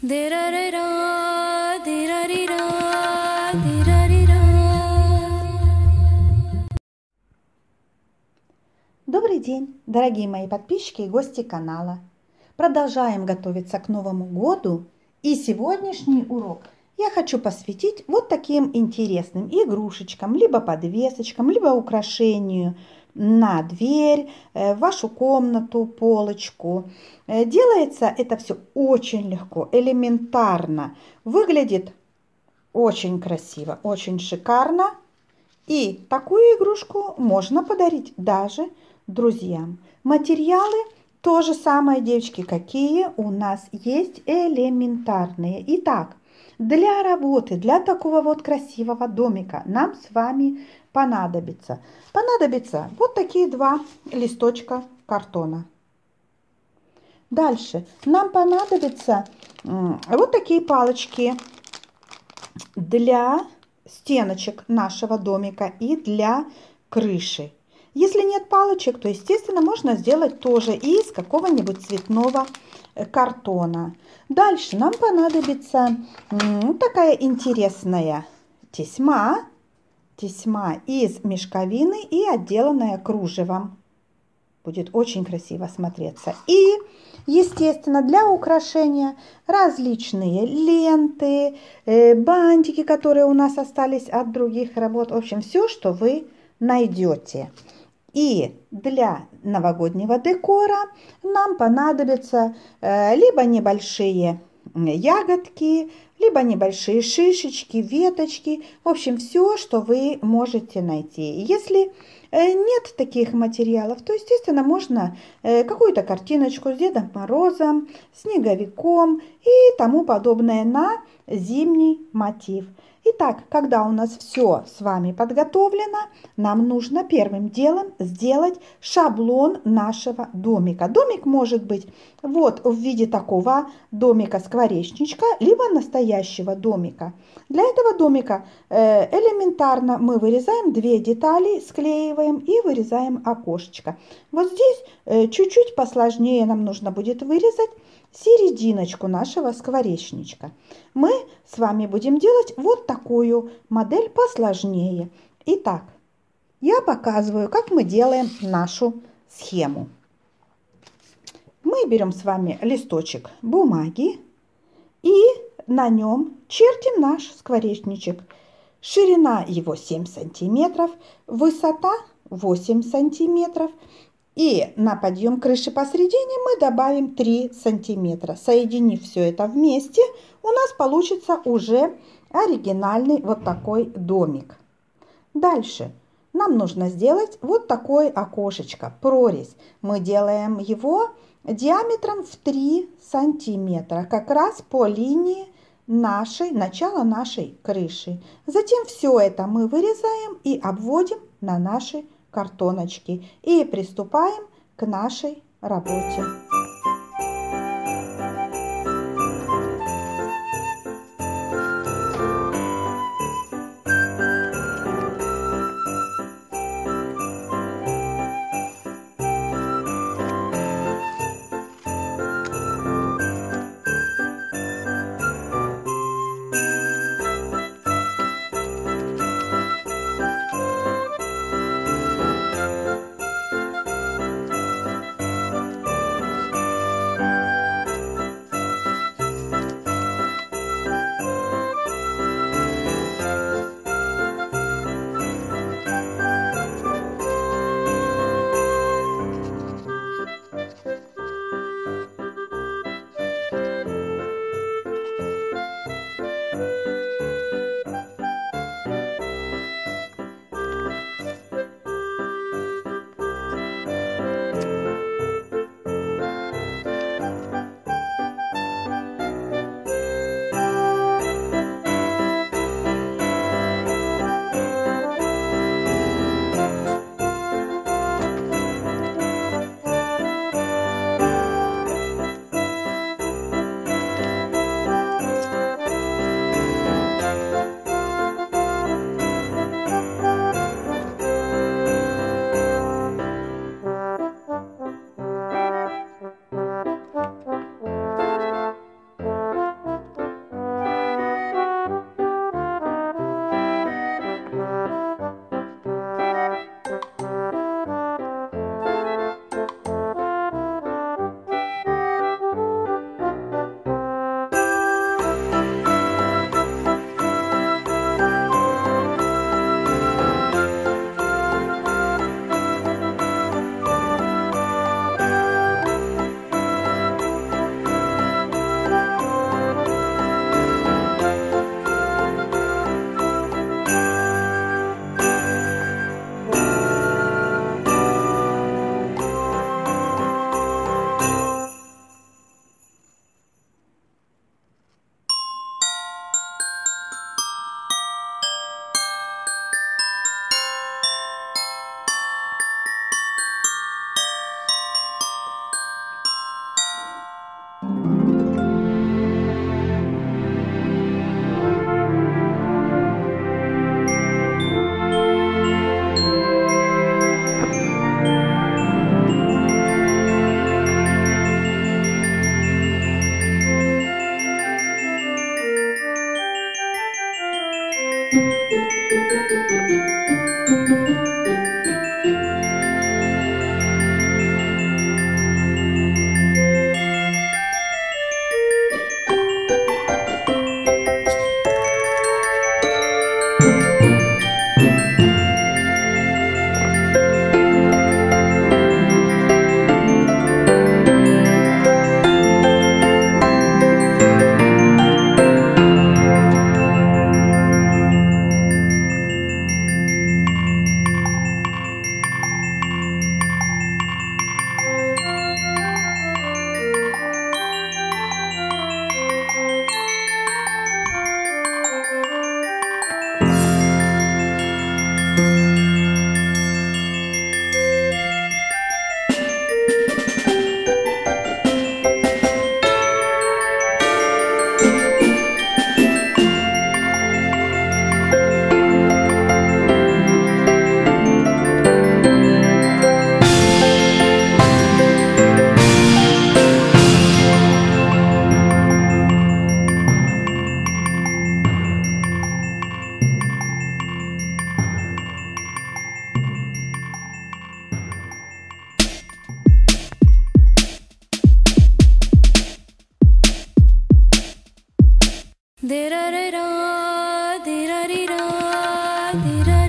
Добрый день, дорогие мои подписчики и гости канала. Продолжаем готовиться к Новому году, и сегодняшний урок я хочу посвятить вот таким интересным игрушечкам, либо подвесочкам, либо украшению на дверь, в вашу комнату, полочку. Делается это все очень легко, элементарно, выглядит очень красиво, очень шикарно. И такую игрушку можно подарить даже друзьям. Материалы то же самое, девочки, какие у нас есть, элементарные. Итак, для работы, для такого вот красивого домика нам с вами понадобится вот такие два листочка картона. Дальше нам понадобятся вот такие палочки для стеночек нашего домика и для крыши. Если нет палочек, то, естественно, можно сделать тоже из какого-нибудь цветного картона. Дальше нам понадобится такая интересная тесьма из мешковины и отделанная кружевом. Будет очень красиво смотреться. И, естественно, для украшения различные ленты, бантики, которые у нас остались от других работ. В общем, все, что вы найдете. И для новогоднего декора нам понадобятся либо небольшие ягодки, либо небольшие шишечки, веточки. В общем, все, что вы можете найти. Если нет таких материалов, то, естественно, можно какую-то картиночку с Дедом Морозом, снеговиком и тому подобное на зимний мотив. Итак, когда у нас все с вами подготовлено, нам нужно первым делом сделать шаблон нашего домика. Домик может быть вот в виде такого домика-скворечничка, либо настоящего домика. Для этого домика элементарно мы вырезаем две детали, склеиваем и вырезаем окошечко. Вот здесь чуть-чуть посложнее нам нужно будет вырезать серединочку нашего скворечничка. Мы с вами будем делать вот такую модель посложнее. Итак, я показываю, как мы делаем нашу схему. Мы берем с вами листочек бумаги и на нем чертим наш скворечничек. Ширина его 7 сантиметров, высота 8 сантиметров. И на подъем крыши посередине мы добавим 3 сантиметра. Соединив все это вместе, у нас получится уже оригинальный вот такой домик. Дальше нам нужно сделать вот такое окошечко, прорезь. Мы делаем его диаметром в 3 сантиметра, как раз по линии начала нашей крыши. Затем все это мы вырезаем и обводим на наши картоночки и приступаем к нашей работе. दिखाई दे रहा